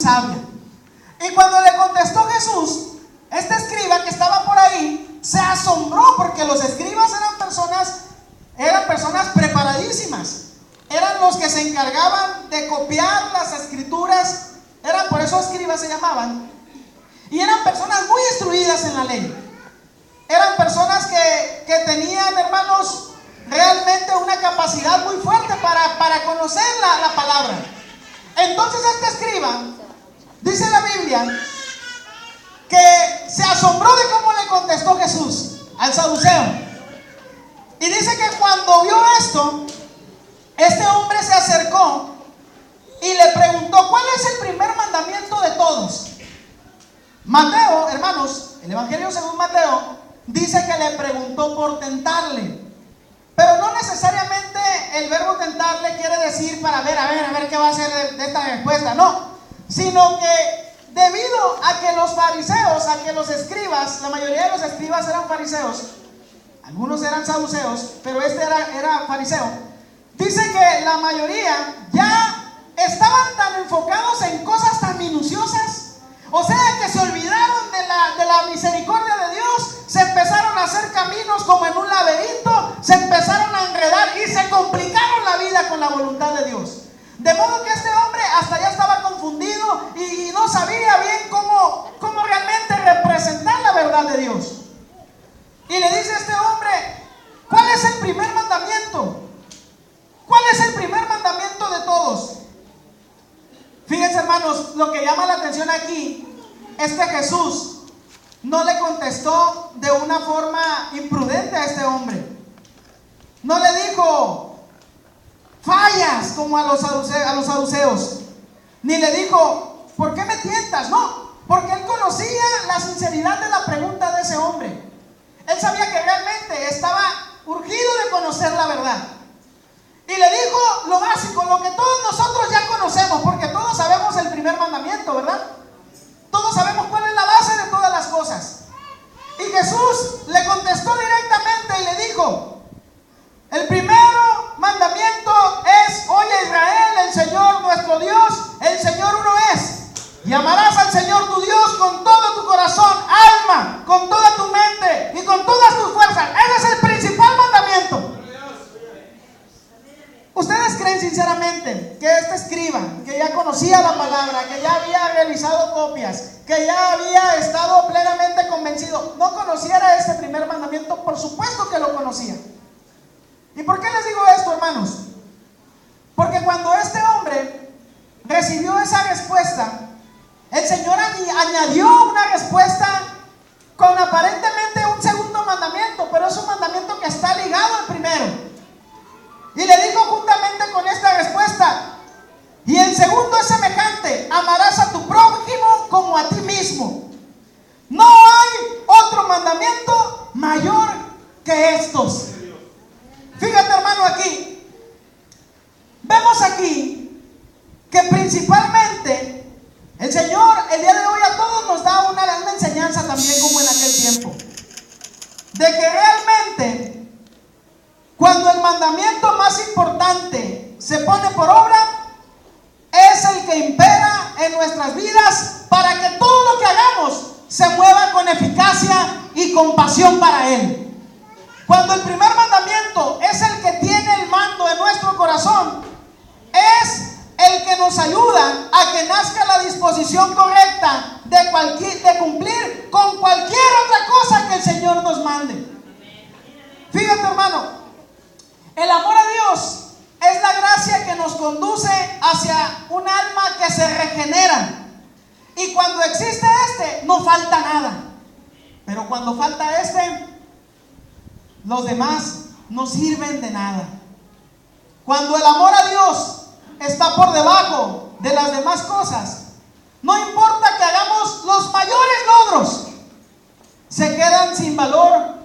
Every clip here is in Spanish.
sabia. Y cuando le contestó Jesús, este escriba que estaba por ahí se asombró, porque los escribas eran personas preparadísimas. Eran los que se encargaban de copiar las escrituras. Por eso escribas se llamaban. Y eran personas muy instruidas en la ley. Eran personas que tenían, hermanos, realmente una capacidad muy fuerte para conocer la palabra. Entonces este escriba, dice la Biblia, que se asombró de cómo le contestó Jesús al saduceo. Y dice que cuando vio esto, este hombre se acercó y le preguntó: ¿cuál es el primer mandamiento de todos? Mateo, hermanos, el Evangelio según Mateo, dice que le preguntó por tentarle. Pero no necesariamente el verbo tentarle quiere decir para ver qué va a hacer de esta respuesta. No, sino que debido a que los fariseos, a que los escribas, la mayoría de los escribas eran fariseos, algunos eran saduceos, pero este era fariseo. Dice que la mayoría ya estaban tan enfocados en cosas tan minuciosas, o sea que se olvidaron de la misericordia de Dios, se empezaron a hacer caminos como en un laberinto, se empezaron a enredar y se complicaron la vida con la voluntad de Dios. De modo que este hombre hasta ya estaba confundido y no sabía bien cómo realmente representar la verdad de Dios. Y le dice a este hombre: ¿cuál es el primer mandamiento? ¿Cuál es el primer mandamiento de todos? Fíjense, hermanos, lo que llama la atención aquí es que Jesús no le contestó de una forma imprudente a este hombre. No le dijo: fallas, como a los saduceos. Ni le dijo: ¿por qué me tientas? No, porque él conocía la sinceridad de la pregunta de ese hombre. Él sabía que realmente estaba urgido de conocer la verdad. Y le dijo lo básico, lo que todos nosotros ya conocemos, porque todos sabemos el primer mandamiento, ¿verdad? Todos sabemos cuál es la base de todas las cosas. Y Jesús le contestó directamente y le dijo: el primero mandamiento es: oye Israel, el Señor nuestro Dios, el Señor uno es. Y amarás al Señor tu Dios con todo tu corazón, alma, con toda tu mente y con todas tus fuerzas. Ese es el principal mandamiento. ¿Ustedes creen sinceramente que este escriba, que ya conocía la palabra, que ya había realizado copias, que ya había estado plenamente convencido, no conociera este primer mandamiento? Por supuesto que lo conocía. ¿Y por qué les digo esto, hermanos? Porque cuando este hombre recibió esa respuesta, el Señor añadió una respuesta con aparentemente un segundo mandamiento, pero es un mandamiento que está ligado al primero. Y le dijo juntamente con esta respuesta: y el segundo es semejante: amarás a tu prójimo como a ti mismo. No hay otro mandamiento mayor que estos. Fíjate, hermano, aquí vemos aquí que principalmente el Señor el día de hoy a todos nos da una enseñanza también, como en aquel tiempo, de que realmente cuando el mandamiento más importante se pone por obra, es el que impera en nuestras vidas para que todo lo que hagamos se mueva con eficacia y con pasión para Él. Cuando el primer mandamiento es el que tiene el mando en nuestro corazón, es el que nos ayuda a que nazca la disposición correcta de cumplir con cualquier otra cosa que el Señor nos mande. Fíjate, hermano, el amor a Dios es la gracia que nos conduce hacia un alma que se regenera. Y cuando existe no falta nada. Pero cuando falta los demás no sirven de nada. Cuando el amor a Dios está por debajo de las demás cosas, no importa que hagamos los mayores logros, se quedan sin valor,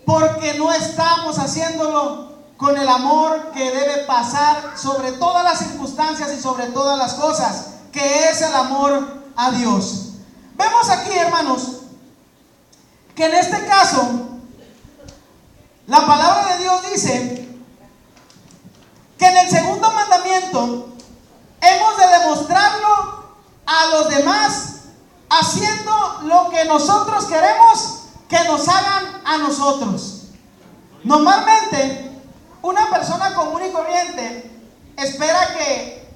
porque no estamos haciéndolo con el amor que debe pasar sobre todas las circunstancias y sobre todas las cosas, que es el amor a Dios. Vemos aquí, hermanos, que en este caso la palabra de Dios dice que en el segundo mandamiento hemos de demostrarlo a los demás demás haciendo lo que nosotros queremos que nos hagan a nosotros. Normalmente, una persona común y corriente espera que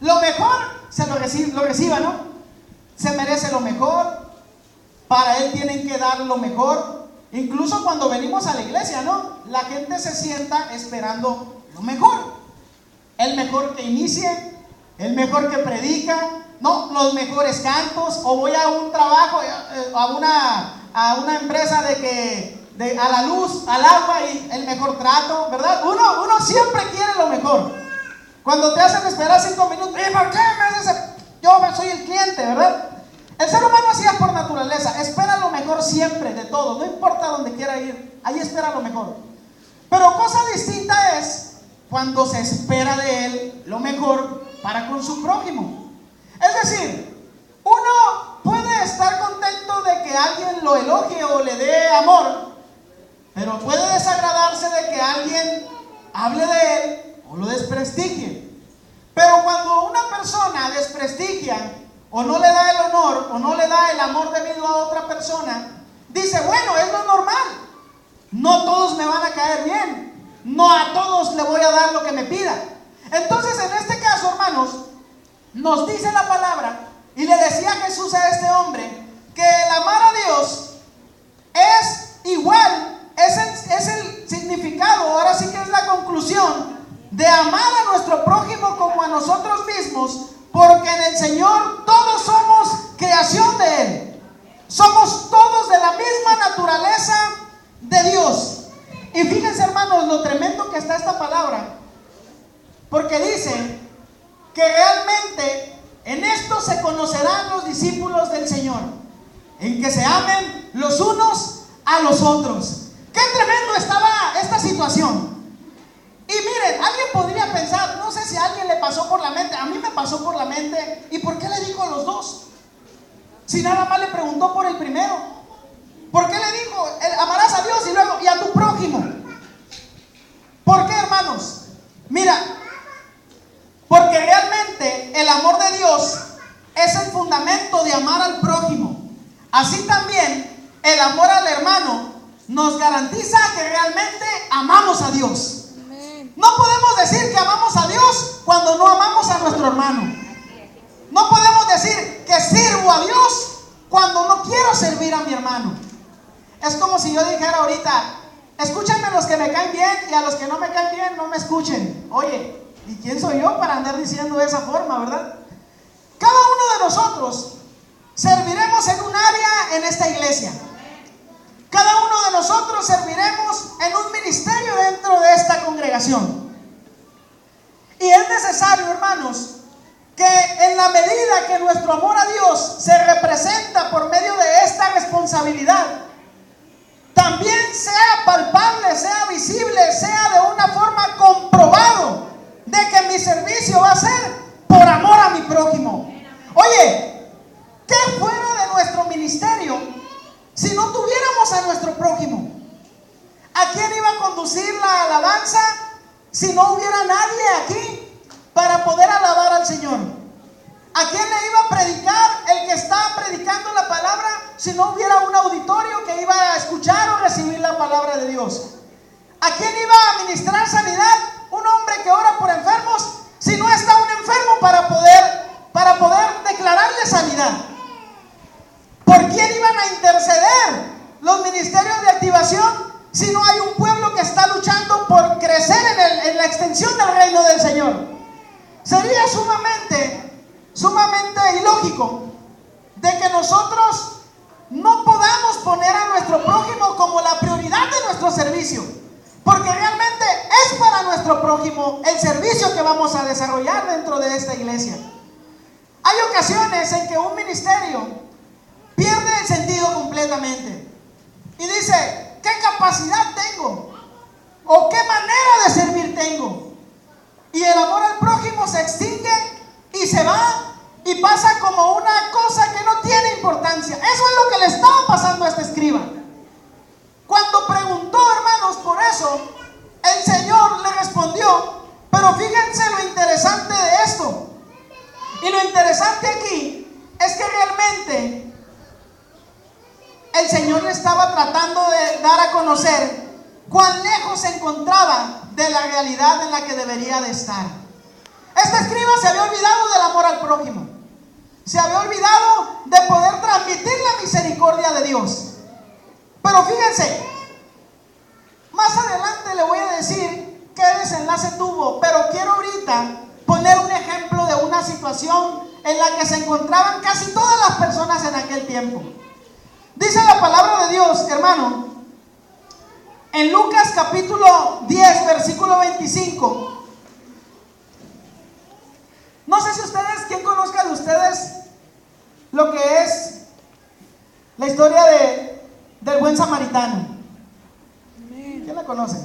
lo mejor se lo reciba, ¿no? Se merece lo mejor, para él tienen que dar lo mejor. Incluso cuando venimos a la iglesia, ¿no? La gente se sienta esperando lo mejor. El mejor que inicie, el mejor que predica, no, los mejores cantos. O voy a un trabajo, a una empresa a la luz, al agua, y el mejor trato, ¿verdad? Uno siempre quiere lo mejor. Cuando te hacen esperar 5 minutos, ¿y por qué me haces? Yo soy el cliente, ¿verdad? El ser humano así es por naturaleza, espera lo mejor siempre de todo, no importa dónde quiera ir, ahí espera lo mejor. Pero cosa distinta es cuando se espera de él lo mejor para con su prójimo. Es decir, uno puede estar contento de que alguien lo elogie o le dé amor, pero puede desagradarse de que alguien hable de él o lo desprestigie. Pero cuando una persona desprestigia o no le da el honor o no le da el amor debido a otra persona, dice, bueno, es lo normal, no todos me van a caer bien, no a todos le voy a dar lo que me pida. Entonces, en este caso, hermanos, nos dice la palabra, y le decía Jesús a este hombre, que el amar a Dios es igual, es el significado, ahora sí que es la conclusión de amar a nuestro prójimo como a nosotros mismos, porque en el Señor todos somos creación de Él. Somos todos de la misma naturaleza de Dios. Y fíjense, hermanos, lo tremendo que está esta palabra, porque dice que realmente en esto se conocerán los discípulos del Señor, en que se amen los unos a los otros. Qué tremendo estaba esta situación. Y miren, alguien podría pensar, no sé si a alguien le pasó por la mente, a mí me pasó por la mente, ¿y por qué le dijo a los dos? Si nada más le preguntó por el primero. ¿Por qué le dijo, amarás a Dios y luego, y a tu prójimo? ¿Por qué, hermanos? Mira, porque realmente el amor de Dios es el fundamento de amar al prójimo. Así también, el amor al hermano nos garantiza que realmente amamos a Dios. No podemos decir que amamos a Dios cuando no amamos a nuestro hermano. No podemos decir que sirvo a Dios cuando no quiero servir a mi hermano. Es como si yo dijera ahorita, escúchenme los que me caen bien y a los que no me caen bien no me escuchen. Oye, ¿y quién soy yo para andar diciendo de esa forma, verdad? Cada uno de nosotros serviremos en un área en esta iglesia. Cada uno de nosotros serviremos en un ministerio dentro de esta congregación. Y es necesario, hermanos, que en la medida que nuestro amor a Dios se representa por medio de esta responsabilidad, también sea palpable, sea visible, sea de una forma comprobado de que mi servicio va a ser por amor a mi prójimo. Oye, ¿qué fuera de nuestro ministerio si no tuviéramos a nuestro prójimo? ¿A quién iba a conducir la alabanza si no hubiera nadie aquí para poder alabar al Señor? ¿A quién le iba a predicar el que está predicando la palabra si no hubiera un auditorio que iba a escuchar o recibir la palabra de Dios? ¿A quién iba a ministrar sanidad un hombre que ora por enfermos si no está un enfermo para poder declararle sanidad? ¿Por quién iban a interceder los ministerios de activación si no hay un pueblo que está luchando por crecer en la extensión del reino del Señor? Sería sumamente ilógico de que nosotros no podamos poner a nuestro prójimo como la prioridad de nuestro servicio, porque realmente es para nuestro prójimo el servicio que vamos a desarrollar dentro de esta iglesia. Hay ocasiones en que un ministerio pierde el sentido completamente y dice, ¿qué capacidad tengo? ¿O qué manera de servir tengo? Y el amor al prójimo se extingue y se va y pasa como una cosa que no tiene importancia. Eso es lo que le estaba pasando a este escriba. Cuando preguntó, hermanos, por eso, el Señor le respondió. Pero fíjense lo interesante de esto. Y lo interesante aquí es que realmente el Señor le estaba tratando de dar a conocer cuán lejos se encontraba de la realidad en la que debería de estar. Este escriba se había olvidado del amor al prójimo. Se había olvidado de poder transmitir la misericordia de Dios. Pero fíjense, más adelante le voy a decir qué desenlace tuvo, pero quiero ahorita poner un ejemplo de una situación en la que se encontraban casi todas las personas en aquel tiempo. Dice la palabra de Dios, hermano, en Lucas capítulo 10, versículo 25. No sé si ustedes, ¿quién conozca de ustedes lo que es la historia del buen samaritano? ¿Quién la conoce?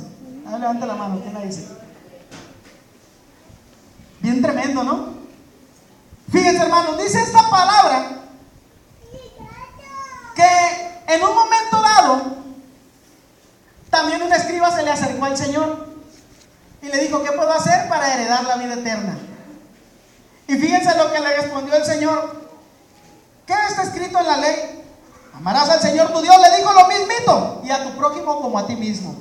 A ver, levante la mano, ¿quién la dice? Bien tremendo, ¿no? Fíjense, hermanos, dice esta palabra que en un momento dado también un escriba se le acercó al Señor y le dijo: ¿qué puedo hacer para heredar la vida eterna? Y fíjense lo que le respondió el Señor: ¿qué está escrito en la ley? Amarás al Señor tu Dios. Le dijo lo mismito, y a tu prójimo como a ti mismo.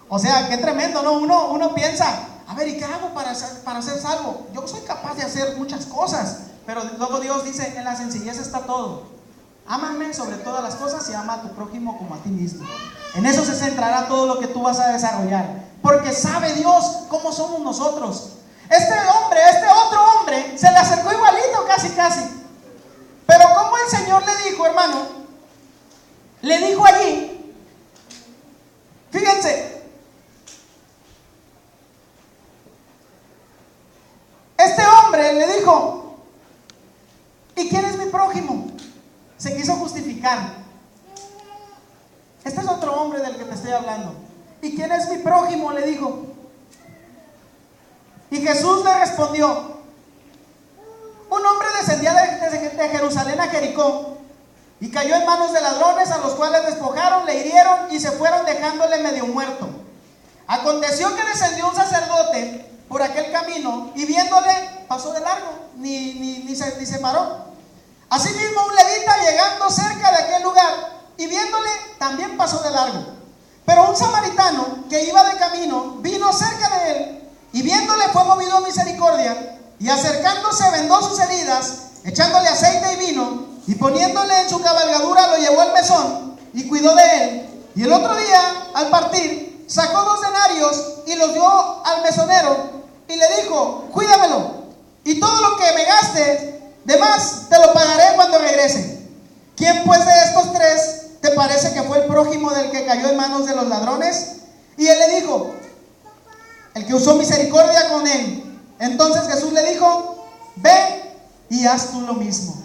O sea, qué tremendo, ¿no? Uno piensa, a ver, ¿y qué hago para ser salvo? Yo soy capaz de hacer muchas cosas, pero luego Dios dice: en la sencillez está todo. Ámame sobre todas las cosas y ama a tu prójimo como a ti mismo. En eso se centrará todo lo que tú vas a desarrollar, porque sabe Dios cómo somos nosotros. Este otro hombre, se le acercó igualito, casi. Pero como el Señor le dijo, hermano, le dijo allí, fíjense, este hombre le dijo: ¿y quién es mi prójimo? Se quiso justificar. Este es otro hombre del que te estoy hablando. ¿Y quién es mi prójimo?, le dijo. Y Jesús le respondió: un hombre descendía de Jerusalén a Jericó y cayó en manos de ladrones, a los cuales despojaron, le hirieron y se fueron dejándole medio muerto. Aconteció que descendió un sacerdote por aquel camino y viéndole pasó de largo, ni se paró. Asimismo un levita, llegando cerca de aquel lugar y viéndole, también pasó de largo. Pero un samaritano que iba de camino vino cerca de él y viéndole fue movido a misericordia, y acercándose vendó sus heridas, echándole aceite y vino, y poniéndole en su cabalgadura lo llevó al mesón y cuidó de él. Y el otro día, al partir, sacó 2 denarios y los dio al mesonero y le dijo: cuídamelo, y todo lo que me gaste de más te lo pagaré cuando regrese. ¿Quién pues de estos 3 te parece que fue el prójimo del que cayó en manos de los ladrones? Y él le dijo: el que usó misericordia con él. Entonces Jesús le dijo: ve y haz tú lo mismo.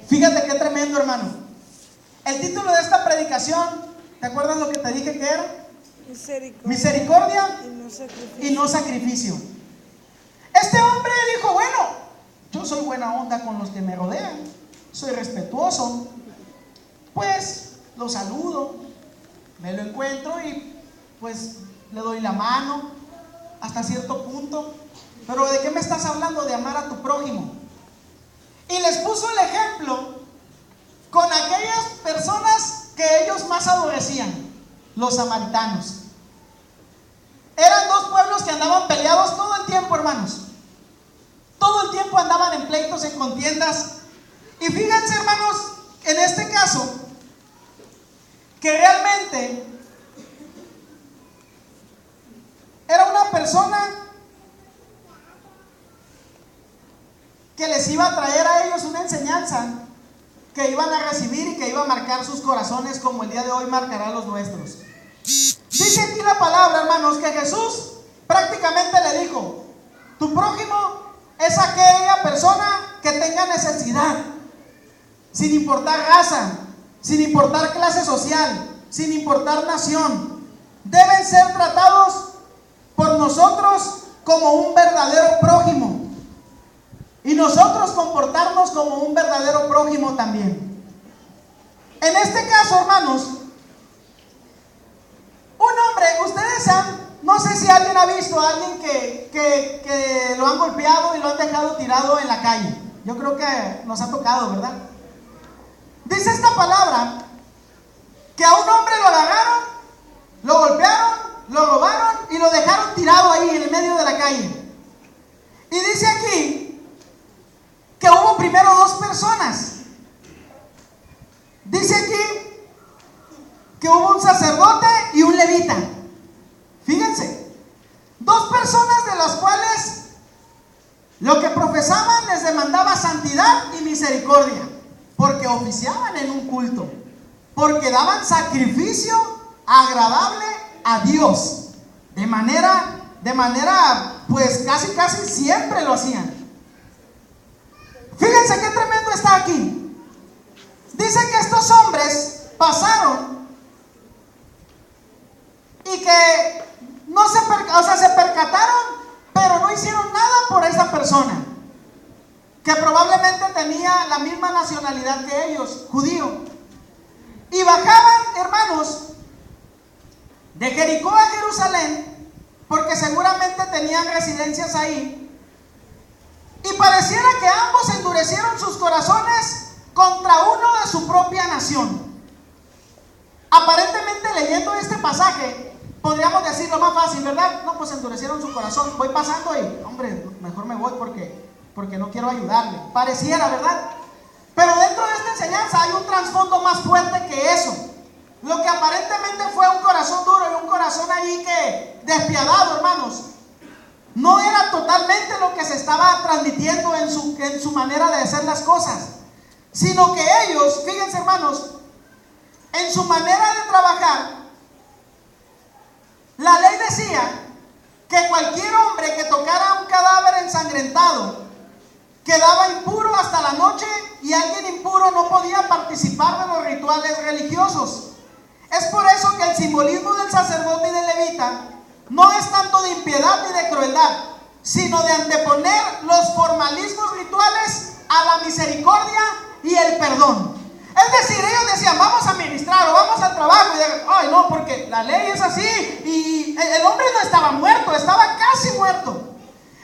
Fíjate qué tremendo, hermano. El título de esta predicación, ¿te acuerdas lo que te dije que era? Misericordia y no sacrificio. Este hombre dijo: bueno, yo soy buena onda con los que me rodean, soy respetuoso, pues lo saludo, me lo encuentro y pues le doy la mano hasta cierto punto. Pero ¿de qué me estás hablando de amar a tu prójimo? Y les puso el ejemplo con aquellas personas que ellos más aborrecían, los samaritanos. Eran 2 pueblos que andaban peleados todo el tiempo, hermanos. Todo el tiempo andaban en pleitos, en contiendas. Y fíjense, hermanos, en este caso, que realmente era una persona que les iba a traer a ellos una enseñanza que iban a recibir y que iba a marcar sus corazones como el día de hoy marcará los nuestros. Dice aquí la palabra, hermanos, que Jesús prácticamente le dijo: tu prójimo es aquella persona que tenga necesidad, sin importar raza, sin importar clase social, sin importar nación. Deben ser tratados por nosotros como un verdadero prójimo, y nosotros comportarnos como un verdadero prójimo también. En este caso, hermanos, un hombre, ustedes no sé si alguien ha visto a alguien que lo han golpeado y lo han dejado tirado en la calle. Yo creo que nos ha tocado, ¿verdad? Dice esta palabra que a un hombre lo agarraron, lo golpearon, lo robaron y lo dejaron tirado ahí en el medio de la calle. Y dice aquí que hubo primero dos personas. Dice aquí que hubo un sacerdote y un levita. Fíjense, dos personas de las cuales lo que profesaban les demandaba santidad y misericordia, porque oficiaban en un culto, porque daban sacrificio agradable a Dios, de manera, pues casi siempre lo hacían. Fíjense qué tremendo está aquí. Dice que estos hombres pasaron y que se percataron, pero no hicieron nada por esa persona, que probablemente tenía la misma nacionalidad que ellos, judío. Y bajaban, hermanos, de Jericó a Jerusalén, porque seguramente tenían residencias ahí. Y pareciera que ambos endurecieron sus corazones contra uno de su propia nación. Aparentemente, leyendo este pasaje, podríamos decir lo más fácil, ¿verdad? No, pues endurecieron su corazón. Voy pasando y, hombre, mejor me voy porque no quiero ayudarle. Pareciera, ¿verdad? Pero dentro de esta enseñanza hay un trasfondo más fuerte que eso. Lo que aparentemente fue un corazón duro y un corazón ahí que despiadado, hermanos, no era totalmente lo que se estaba transmitiendo en su manera de hacer las cosas, sino que ellos, fíjense, hermanos, en su manera de trabajar, la ley decía que cualquier hombre que tocara un cadáver ensangrentado quedaba impuro hasta la noche, y alguien impuro no podía participar de los rituales religiosos. Es por eso que el simbolismo del sacerdote y del levita no es tanto de impiedad ni de crueldad, sino de anteponer los formalismos rituales a la misericordia y el perdón. Es decir, ellos decían, vamos a ministrar o vamos al trabajo, y de, ay no, porque la ley es así. Y el hombre no estaba muerto, estaba casi muerto.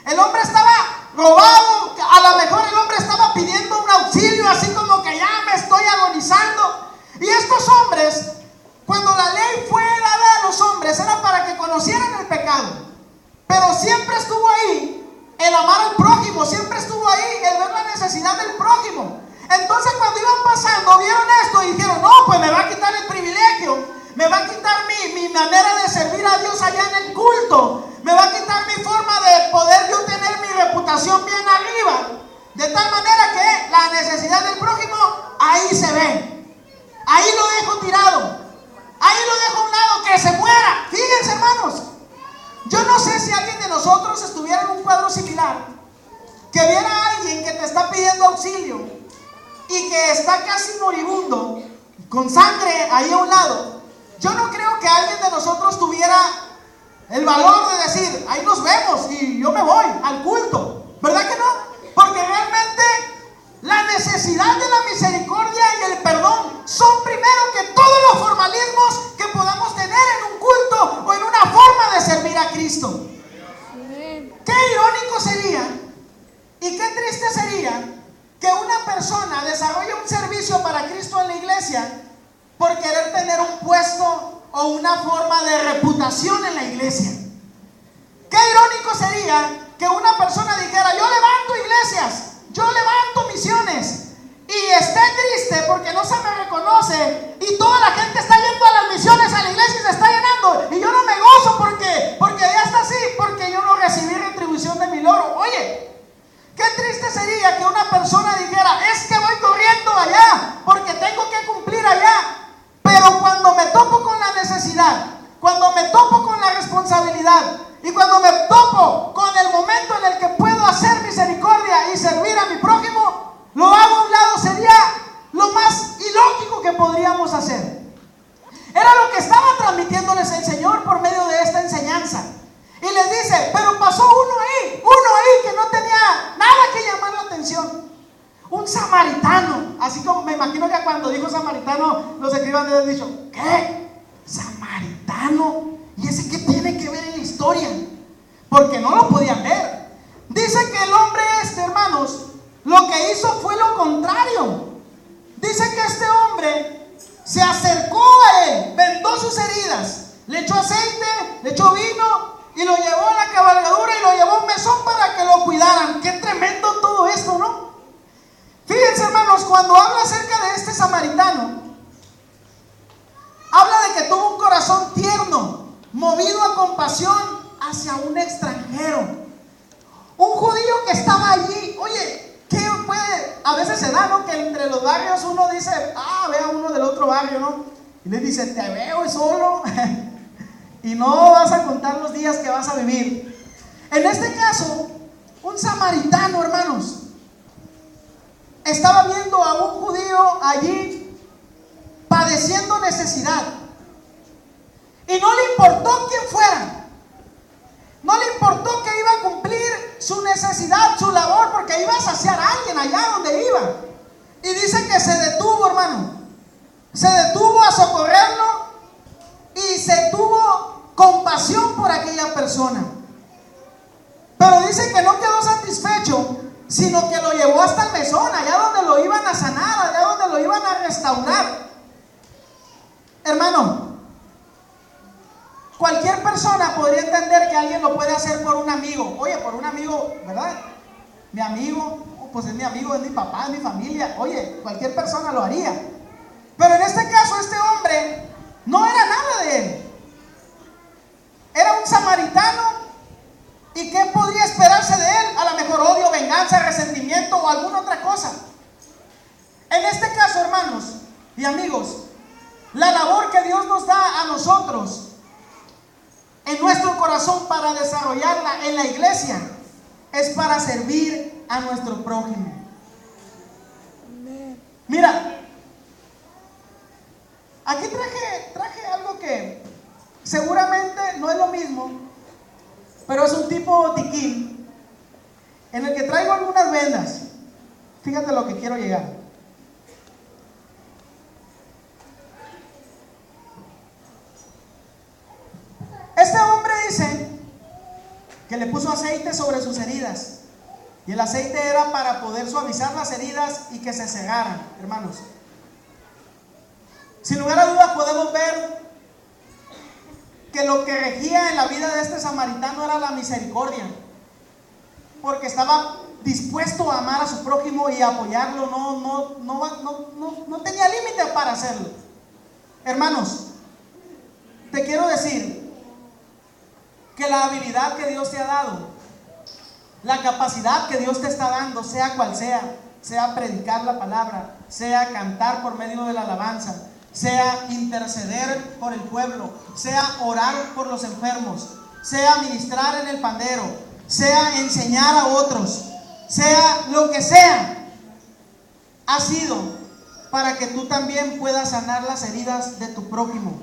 El hombre estaba robado, a lo mejor el hombre estaba pidiendo un auxilio, así como que ya me estoy agonizando. Y estos hombres, cuando la ley fue dada a los hombres, era para que conocieran el pecado, pero siempre estuvo ahí el amar al prójimo, siempre estuvo ahí el ver la necesidad del prójimo. Entonces, cuando iban pasando, vieron esto y dijeron, no, pues me va a quitar el privilegio, me va a quitar mi manera de servir a Dios allá en el culto, me va a quitar mi forma de poder yo tener mi reputación bien arriba, de tal manera que la necesidad del prójimo ahí se ve, ahí lo dejo tirado, ahí lo dejo a un lado, que se muera. Fíjense, hermanos, yo no sé si alguien de nosotros estuviera en un cuadro similar, que viera a alguien que te está pidiendo auxilio y que está casi moribundo, con sangre ahí a un lado. Yo no creo que alguien de nosotros tuviera el valor de decir, ahí nos vemos y yo me voy al culto, ¿verdad que no? Porque realmente la necesidad de la misericordia y el perdón son primero que todos los formalismos que podamos tener en un culto o en una forma de servir a Cristo. Qué irónico sería y qué triste sería que una persona desarrolle un servicio para Cristo en la iglesia por querer tener un puesto o una forma de reputación en la iglesia. Qué irónico sería que una persona dijera, yo levanto iglesias, yo levanto misiones, y esté triste porque no se me reconoce, y toda la gente está yendo a las misiones, a la iglesia, y se está llenando, y yo no me gozo porque ya está así, porque yo no recibí retribución de mi logro. Oye, qué triste sería que una persona dijera, es que voy corriendo allá porque tengo que cumplir allá, pero cuando me topo con la necesidad, cuando me topo con la responsabilidad y cuando me topo con el momento en el que puedo hacer misericordia y servir a mi prójimo, lo hago a un lado, sería lo más ilógico que podríamos hacer. Era lo que estaba transmitiéndoles el Señor por medio de esta enseñanza. Y les dice, pero pasó uno ahí que no tenía nada que llamar la atención. Un samaritano. Así como me imagino que cuando dijo samaritano, los escribas de haber dicho, ¿qué? ¿Samaritano? ¿Y ese qué tiene que ver en la historia? Porque no lo podían ver. Dice que el hombre hermanos, lo que hizo fue lo contrario. Dice que este hombre se acercó a él, vendó sus heridas, le echó aceite, le echó vino y lo llevó a la cabalgadura y lo llevó a un mesón para que lo cuidaran. Qué tremendo todo esto, ¿no? Fíjense, hermanos, cuando habla acerca de este samaritano, habla de que tuvo un corazón tierno, movido a compasión hacia un extranjero. Un judío que estaba allí. Oye, ¿qué puede? A veces se da, ¿no? Que entre los barrios uno dice, ve a uno del otro barrio, ¿no? Y le dice, te veo solo y no vas a contar los días que vas a vivir. En este caso, un samaritano, hermanos, estaba viendo a un judío allí padeciendo necesidad. Y no le importó quién fuera. No le importó que iba a cumplir su necesidad, su labor, porque iba a saciar a alguien allá donde iba. Y dice que se detuvo, hermano. Se detuvo a socorrerlo y se tuvo compasión por aquella persona. Pero dice que no quedó satisfecho, sino que lo llevó hasta el mesón, allá donde lo iban a sanar, allá donde lo iban a restaurar. Hermano, cualquier persona podría entender que alguien lo puede hacer por un amigo. Oye, por un amigo, ¿verdad? Mi amigo, pues es mi amigo, es mi papá, es mi familia. Oye, cualquier persona lo haría. Pero en este caso, este hombre no era nada de él. Era un samaritano. ¿Y qué podría esperarse de él? A lo mejor odio, venganza, resentimiento o alguna otra cosa. En este caso, hermanos y amigos, la labor que Dios nos da a nosotros en nuestro corazón para desarrollarla en la iglesia es para servir a nuestro prójimo. Mira, aquí traje algo que seguramente no es lo mismo, pero es un tipo botiquín en el que traigo algunas vendas. Fíjate lo que quiero llegar. Este hombre dice que le puso aceite sobre sus heridas. Y el aceite era para poder suavizar las heridas y que se cegaran, hermanos. Sin lugar a dudas podemos ver que lo que regía en la vida de este samaritano era la misericordia, porque estaba dispuesto a amar a su prójimo y a apoyarlo. No tenía límite para hacerlo. Hermanos, te quiero decir que la habilidad que Dios te ha dado, la capacidad que Dios te está dando, sea cual sea predicar la palabra, sea cantar por medio de la alabanza, sea interceder por el pueblo, sea orar por los enfermos, sea ministrar en el pandero, sea enseñar a otros, sea lo que sea, ha sido para que tú también puedas sanar las heridas de tu prójimo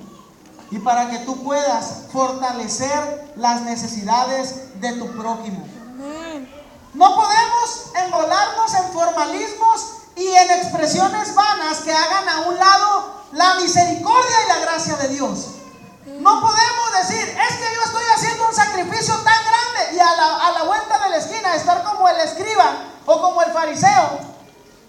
y para que tú puedas fortalecer las necesidades de tu prójimo. No podemos enrolarnos en formalismos y en expresiones vanas que hagan a un lado la misericordia y la gracia de Dios. No podemos decir, es que yo estoy haciendo un sacrificio tan grande, y a la vuelta de la esquina estar como el escriba o como el fariseo,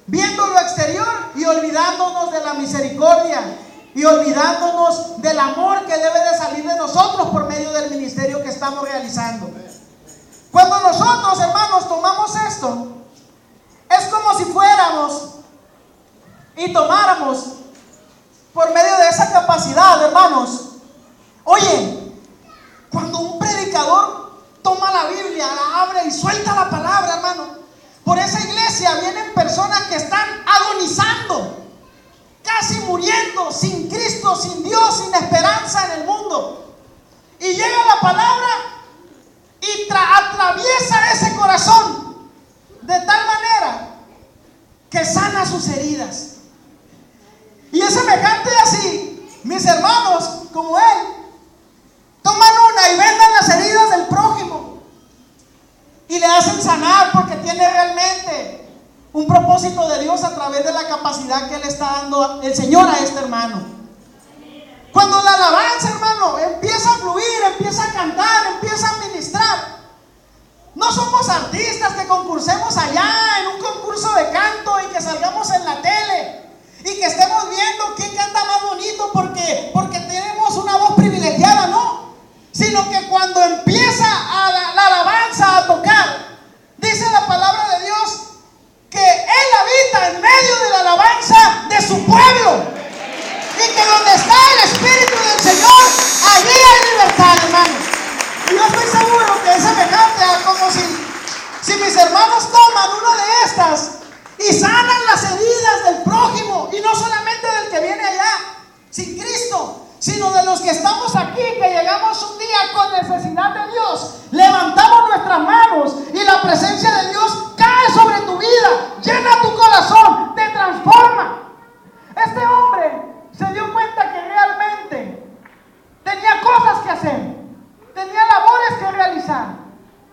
viendo lo exterior y olvidándonos de la misericordia y olvidándonos del amor que debe de salir de nosotros por medio del ministerio que estamos realizando. Cuando nosotros, hermanos, tomamos esto, es como si fuéramos y tomáramos por medio de esa capacidad, hermanos. Oye, cuando un predicador toma la Biblia, la abre y suelta la palabra, hermano, por esa iglesia vienen personas que están agonizando, casi muriendo, sin Cristo, sin Dios, sin esperanza en el mundo. Y llega la palabra y atraviesa ese corazón de tal manera que sana sus heridas. Y es semejante así, mis hermanos, como él, toman una y vendan las heridas del prójimo y le hacen sanar, porque tiene realmente un propósito de Dios a través de la capacidad que le está dando el Señor a este hermano. Cuando la alabanza, hermano, empieza a fluir, empieza a cantar, empieza a ministrar, No somos artistas que concursemos allá en un concurso de canto y que salgamos en la tele y que estemos viendo quién canta más bonito porque tenemos una voz privilegiada, no. Sino que cuando empieza la alabanza a tocar, dice la palabra de Dios que Él habita en medio de la alabanza de su pueblo. Y que donde está el Espíritu del Señor, allí hay libertad, hermano. Y yo estoy seguro que es semejante a como si mis hermanos toman una de estas y sanan las heridas del prójimo, y no solamente del que viene allá sin Cristo, sino de los que estamos aquí, que llegamos un día con necesidad de Dios, levantamos nuestras manos y la presencia de Dios cae sobre tu vida, llena tu corazón, te transforma. Este hombre se dio cuenta que realmente tenía cosas que hacer, tenía labores que realizar,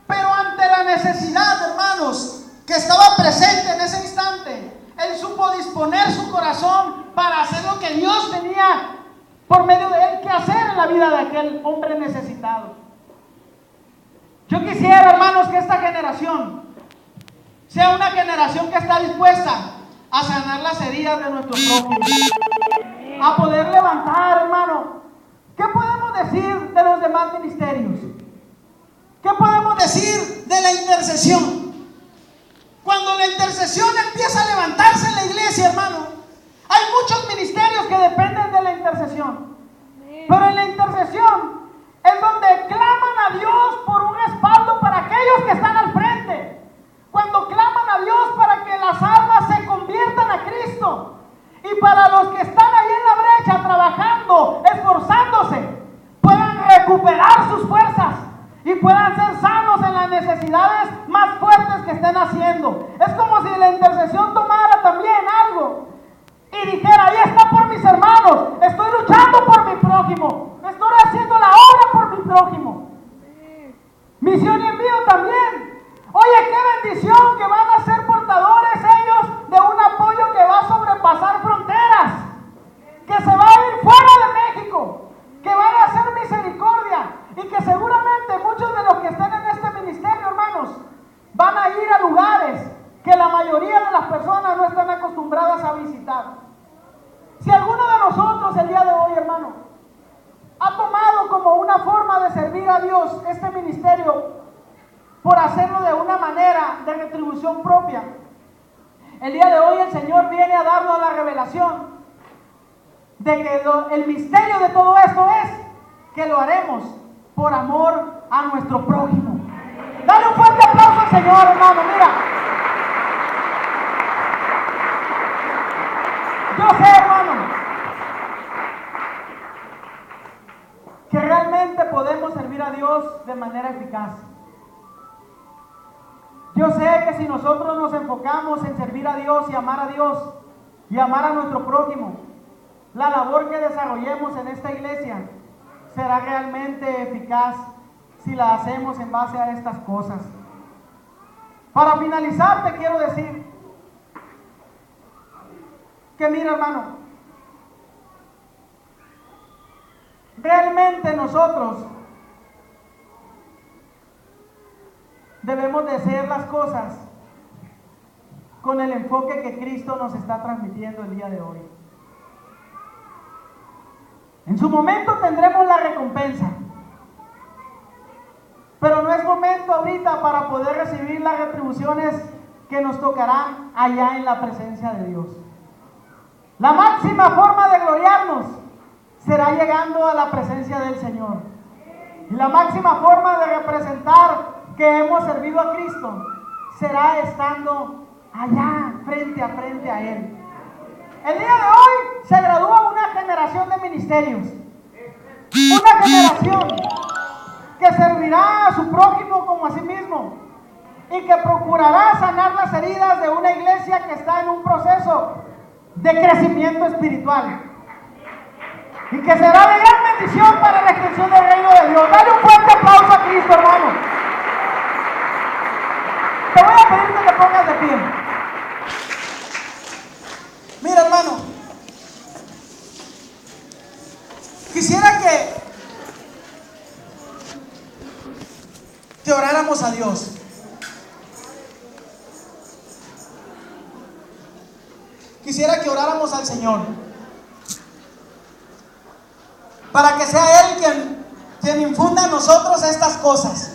pero ante la necesidad, hermanos, que estaba presente en ese instante, él supo disponer su corazón para hacer lo que Dios tenía por medio de él que hacer en la vida de aquel hombre necesitado. Yo quisiera, hermanos, que esta generación sea una generación que está dispuesta a sanar las heridas de nuestros prójimos, a poder levantar, hermano. ¿Qué podemos decir de los demás ministerios? ¿Qué podemos decir de la intercesión? Cuando la intercesión empieza a levantarse en la iglesia, hermano, hay muchos ministerios que dependen de la intercesión. Pero en la intercesión es donde claman a Dios por un respaldo para aquellos que están al frente. Cuando claman a Dios para que las almas se conviertan a Cristo. Y para los que están ahí en la brecha trabajando, esforzándose, puedan recuperar sus fuerzas y puedan ser sanos en las necesidades más fuertes que estén haciendo. Es como si la intercesión tomara también algo y dijera: ahí está por mis hermanos, estoy luchando por mi prójimo, estoy haciendo la obra por mi prójimo. Misión y envío también. Oye, qué bendición que van a ser portadores ellos de un apoyo que va a sobrepasar fronteras, que se va a ir fuera de México, que van a hacer misericordia, y que seguramente muchos de los que estén en este ministerio, hermanos, van a ir a lugares que la mayoría de las personas no están acostumbradas a visitar. Si alguno de nosotros el día de hoy, hermano, ha tomado como una forma de servir a Dios este ministerio por hacerlo de una manera de retribución propia, el día de hoy el Señor viene a darnos la revelación de que el misterio de todo esto es que lo haremos por amor a nuestro prójimo. Dale un fuerte aplauso al Señor, hermano. Mira, yo sé, hermano, que realmente podemos servir a Dios de manera eficaz. Yo sé que si nosotros nos enfocamos en servir a Dios y amar a Dios y amar a nuestro prójimo, la labor que desarrollemos en esta iglesia será realmente eficaz si la hacemos en base a estas cosas. Para finalizar, te quiero decir que, mira, hermano, realmente nosotros debemos de hacer las cosas con el enfoque que Cristo nos está transmitiendo el día de hoy. En su momento tendremos la recompensa, pero no es momento ahorita para poder recibir las retribuciones que nos tocarán allá en la presencia de Dios. La máxima forma de gloriarnos será llegando a la presencia del Señor. Y la máxima forma de representar que hemos servido a Cristo será estando allá frente a Él. El día de hoy se gradúa una generación de ministerios, una generación que servirá a su prójimo como a sí mismo y que procurará sanar las heridas de una iglesia que está en un proceso de crecimiento espiritual y que será de gran bendición para la extensión del reino de Dios. Dale un fuerte aplauso a Cristo, hermano. Te voy a pedir que te pongas de pie. Mira, hermano, quisiera que oráramos a Dios. quisiera que oráramos al Señor para que sea Él quien infunda en nosotros estas cosas.